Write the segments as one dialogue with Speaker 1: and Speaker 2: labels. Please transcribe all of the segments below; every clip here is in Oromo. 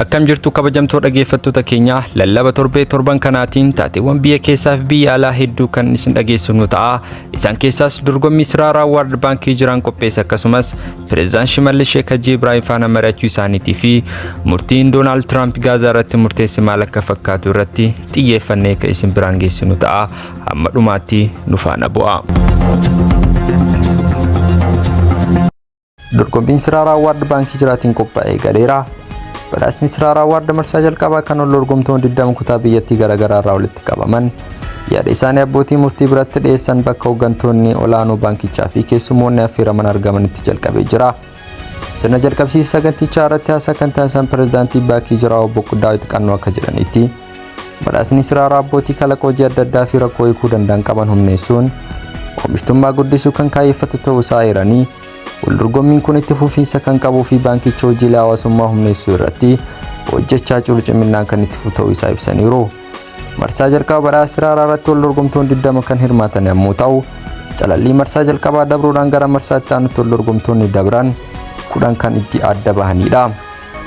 Speaker 1: Akkam jirtu kabajamtoota dhaggeeffattoota keenya lallaba torbee torban kanaatiin taateewwan biyya keessaa fi biyya alaa hedduu kan isin dhageessinu ta'a. Isaan keessaas dorgommii Siraaraa World Baankii jiran qopheesse akkasumas Pireezidaan Shimallis Sheek Ibraahim faana mari'achuu isaaniitii fi murtiin Doonaald Tiraamp Gaazaa irratti murteesse maal akka fakkaatu irratti xiyyeeffannee kan isin biraan geessinu ta'a. Hamma dhumaatti nu faana bu'a. Dorgommiin Siraaraa World Baankii jiraatiin qophaa'ee galeera. Badhaasni Siraaraa World marsaa jalqabaa kan dorgomtoonni 20 kutaa biyyattii garaagaraa irraa walitti qabaman yaada isaanii abbootii murtii biratti dhiyeessan bakka hooggantoonni olaanoo baankichaa fi keessummoonni affeeraman argamanitti jalqabee jira. Sirna jalqabsiisa sagantichaa irratti haasaa kan taasisan pireezidaantii baankii jiraa obbo Daawit Qannoo akka jedhanitti badhaasni Siraaraa abbootii kalaqa hojii adda addaa fi rakkoo hiikuu danda'an qaban humneessuun oomishtummaa guddisuu kan kaayyeffatu ta'uu isaa eeranii dorgommiin kun itti fufiinsa kan qabuu fi baankichi hojiilee hawaasummaa humneessuu irratti hojjechaa jiru ciminaan kan itti fufu ta'uu isaa ibsaniiru. Marsaa jalqabaa badhaasa Siraaraa irratti dorgomtoonni 20 kan hirmaatan yommuu ta'u, calallii marsaa jalqabaa dabruudhaan gara marsaa itti aanutti dorgomtoonni dabran 10 kan itti adda bahanidha.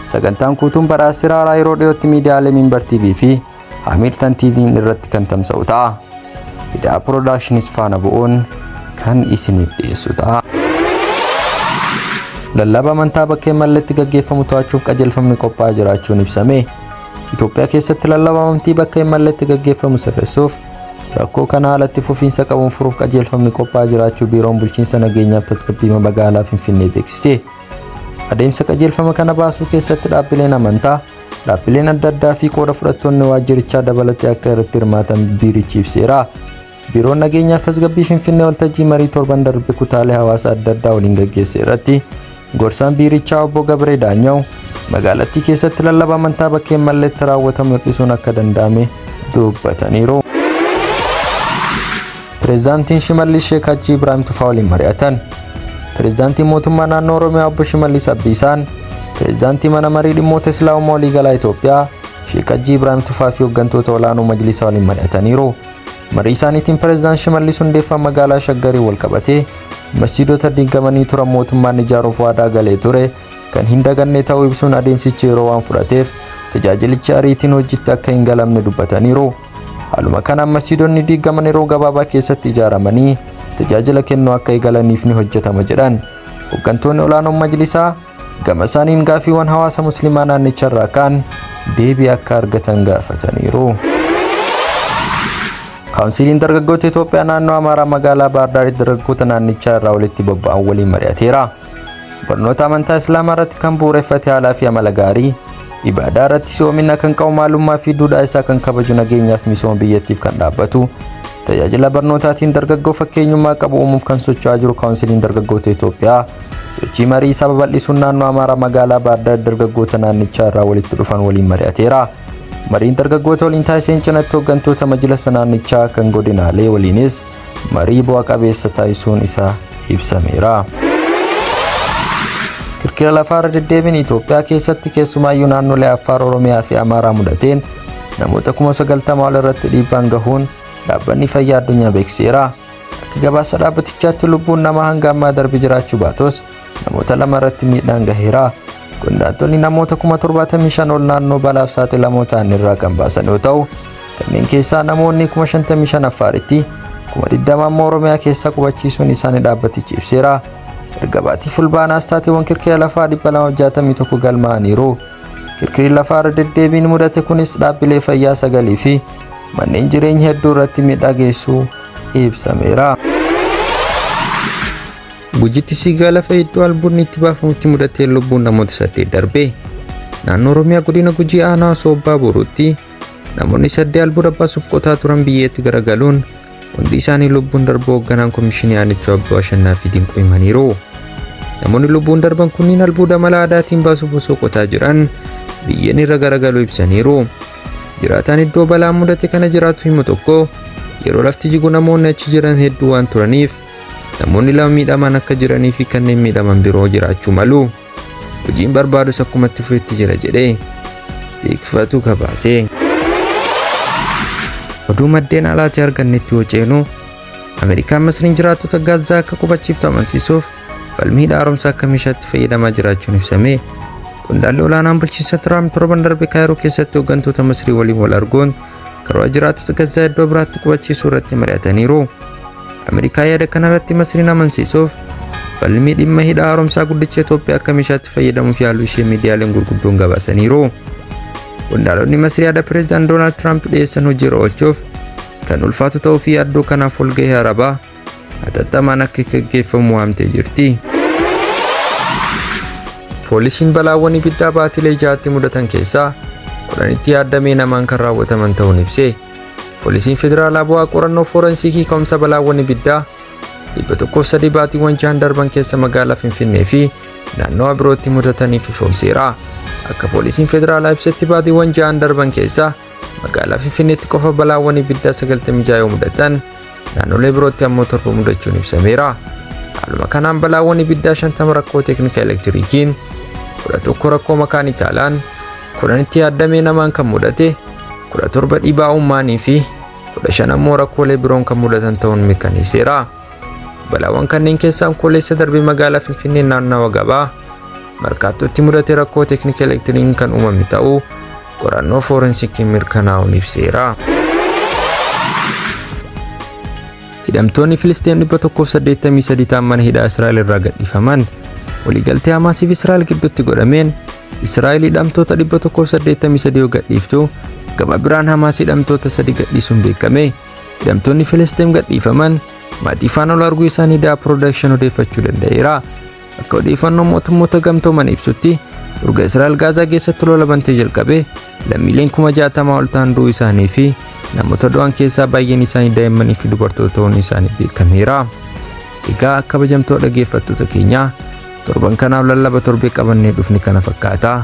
Speaker 1: Sagantaan guutuun badhaasa Siraaraa yeroo dhiyootti miidiyaalee Minbar TV fi Hamilton TV irratti kan tamsa'u ta'a. Miidiyaa Productions faana bu'uun kan isiniif dhiyeessu ta'a. Lallaba amantaa bakkeen malleetti gaggeeffamu to'achuuf qajeelfamni qophaa'aa jiraachuun ibsame. Itoophiyaa keessatti lallaba amantii bakkeen malleetti gaggeeffamu sirreessuuf rakkoo kana haalatti fufiinsa qabuun furuuf qajeelfamni qophaa'aa jiraachuu biiroon bulchiinsa nageenyaaf tasgabbii magaalaa Finfinnee beeksise. Adeemsa qajeelfama kana baasuu keessatti dhaabbileen amantaa, dhaabbileen adda addaa fi qooda fudhattoonni waajjirichaa dabalatee akka irratti hirmaatan biirichi ibseera. Biiroon nageenyaaf tasgabbii Finfinnee waltajjii marii torban darbe kutaalee hawaasa adda addaa waliin gaggeesse irratti gorsaan biirichaa obbo Gabree Daanyaw magaalattii keessatti lallaba amantaa bakkeen malleetti raawwatamu hir'isuun akka danda'ame dubbataniiru. Pireezidaantiin Shimallis Sheek Ibraahim Tufaa waliin mari'atan. Pireezidaantiin mootummaa naannoo Oromiyaa obbo Shimallis Abdiisaan pireezidaantii mana marii dhimmoota Islaamummaa waliigalaa Itoophiyaa Sheek Ibraahim Tufaa fi hooggantoota olaanoo majlisaa waliin mari'ataniiru. Marii isaaniitiin pireezidaan Shimallis hundeeffama magaalaa Shaggarii wal qabatee masjiidota diigamanii turan mootummaan ijaaruuf waadaa galee ture kan hin daganne ta'uu ibsuun adeemsichi yeroo waan fudhateef tajaajilichi ariitiin hojiitti akka hin galamne dubbataniiru. Haaluma kanaan masjiidonni diigaman yeroo gabaabaa keessatti ijaaramanii tajaajila kennuu akka eegalaniif ni hojjetama jedhan. Hooggantoonni olaanoon majlisaa gama isaaniin gaaffiiwwan hawaasa musliimaa naannicharraa ka'an deebii akka argatan gaafataniiru. Kaawunsiliin dargaggoota Itoophiyaa naannoo Amaaraa magaalaa Baardaaritti dargaggoota naannichaa irraa walitti bobba'an waliin mari'ateera. Barnoota amantaa Islaamaa irratti kan bu'uureffate haalaa fi amala gaarii, ibaadaa irratti si'oomina kan qabu maalummaa fi duudhaa isaa kan kabaju nageenyaaf misooma biyyattiif kan dhaabbatu, tajaajila barnootaatiin dargaggoo fakkeenyummaa qabu uumuuf kan socho'aa jiru Kaawunsiliin dargaggoota Itoophiyaa sochii marii isaa babal'isuun naannoo Amaaraa magaalaa Baardaaritti dargaggoota naannichaa irraa walitti dhufan waliin mari'ateera. Mariin dargaggoota waliin taasiseen cinatti hooggantoota majlisa naannichaa kan godinaalee waliinis marii bu'a qabeessa taasisuun isaa ibsameera. Kirkira lafaa irra deddeebiin Itoophiyaa keessatti keessumaayyuu naannolee Affaar, Oromiyaa fi Amaaraa mudateen namoota 90,000 ol irratti dhiibbaan gahuun dhaabbanni fayyaa addunyaa beeksiseera. Akka gabaasa dhaabbatichaatti lubbuun namaa hanga ammaa darbe jiraachuu baatus namoota 2 irratti miidhaan gaheera. Qondaaltonni namoota 75,000 ol naannoo balaaf saaxilamoo ta'an irraa kan baasan yoo ta'u, kanneen keessaa namoonni 55,000 Affaaritti, 20,000 immoo Oromiyaa keessa qubachiisuun isaanii dhaabbatichi ibseera. Erga baatii fulbaanaas taateewwan kirkira lafaa 261 galmaa'aniiru. Kirkirri lafaa irra deddeebiin mudate kunis dhaabbilee fayyaa 9 fi manneen jireenya hedduu irratti miidhaa geessuu ibsameera. Gujitti siigaa lafa hedduu albuudni itti baafamutti mudatee lubbuun namoota 8 darbe. Naannoo Oromiyaa godina Gujii aanaa Soobbaa Boruutti namoonni 8 albuuda baasuuf qotaa turan biyyeetti garagaluun hundi isaanii lubbuun darbu hoogganaan Komishinii Aanichaa Obbo Ashannaa fi Dinquu himaniiru. Namoonni lubbuun darban kunniin albuuda mala aadaatiin baasuuf osoo qotaa jiran biyyeen irra garagaluu ibsaniiru. Jiraataan iddoo balaan mudate kana jiraatu himu tokko yeroo lafti jigu namoonni achi jiran hedduu waan turaniif namoonni 2 miidhaman akka jiranii fi kanneen miidhaman biroo jiraachuu malu. Hojiin barbaadus akkuma itti fufetti jira jedhee Tikfatu kabaase. Oduu maddeen alaatti argannetti yoo ceenu Ameerikaan Masriin jiraattota Gaazaa akka qubachiiftu amansiisuuf falmii haaromsaa akka meeshaatti fayyadamaa jiraachuun ibsame. Qondaalli olaanaan bulchiinsa Tiraamp torban darbe Kaayiroo keessatti hooggantoota Masrii waliin wal arguun karaa jiraattota Gazaa iddoo biraatti qubachiisuu irratti mari'ataniiru. Ameerikaa yaada kana irratti Masriin amansiisuuf falmii dhimma hidha haaromsaa guddicha Itoophiyaa akka meeshaatti fayyadamuuf yaaluu ishee miidiyaaleen gurguddoon gabaasaniiru. Qondaalonni Masrii yaada Pireezidaant Doonaald Tiraamp dhiyeessan hojiirra oolchuuf kan ulfaatu ta'uu fi yaaddoo kanaaf walgahii Arabaa hatattamaan akka gaggeeffamu waamtee jirti. Poolisiin balaawwan ibiddaa baatilee ja'atti mudatan keessaa 10tti yaadamee namaan kan raawwataman ta'uun ibse. Poolisiin federaalaa bu'aa qorannoo foorensiikii ka'umsa balaawwan ibiddaa 103 baatiiwwan 6 darban keessa magaalaa Finfinnee fi naannoo birootti mudataniif ifoomseera. Akka poolisiin federaalaa ibsetti baatiiwwan 6 darban keessa magaalaa Finfinneetti qofa balaawwan ibiddaa 96 yoo mudatan naannolee birootti ammoo 7 mudachuun ibsameera. Haaluma kanaan balaawwan ibiddaa 50 rakkoo teeknika elektiriikiin, 11 rakkoo makaanikaalaan, 10tti yaadamee namaan kan mudate, 17 dhiibaa uummaanii fi 15 ammoo rakkoolee biroon kan mudatan ta'uun mirkaneesseera. Balaawwan kanneen keessaa onkololeessa darbe magaalaa Finfinnee naannawaa gabaa markaattotti mudate rakkoo teeknika elektiriikiin kan uumame ta'uu qorannoo foorensiikiin mirkanaa'uun ibseera. Hidhamtoonni Filisxeem 183 ta'an mana hidhaa Israa'el irraa gadhiifaman waliigaltee Hamaasii fi Israa'el gidduutti godhameen Israa'el hidhamtoota 183 yoo gadhiiftu gama biraan Hamaas hidhamtoota 3 gadhiisuun beekame. Hidhamtoonni Filisxeem gadhiifaman maatii faana wal arguu isaanii Daa Production odeeffachuu danda'eera. Akka odeeffannoo mootummoota gamtooman ibsutti urga Israa'el Gaazaa keessatti lola bantee jalqabe lammiileen 60,000 ol ta'an du'uu isaanii fi namoota du'an keessaa baay'een isaanii daa'immanii fi dubartoota ta'uun isaanii beekameera. Egaa kabajamtoota dhaggeeffattoota keenyaa torban kanaaf lallaba torbee qabannee dhufne kana fakkaata.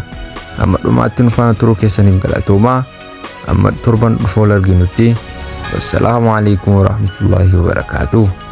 Speaker 1: Amma dhumaatti nu faana turuu keessaniif galatoomaa. Amma torban dhufu wal arginutti. Wassalaamu alaikum warahmatullahi wabarakatuh.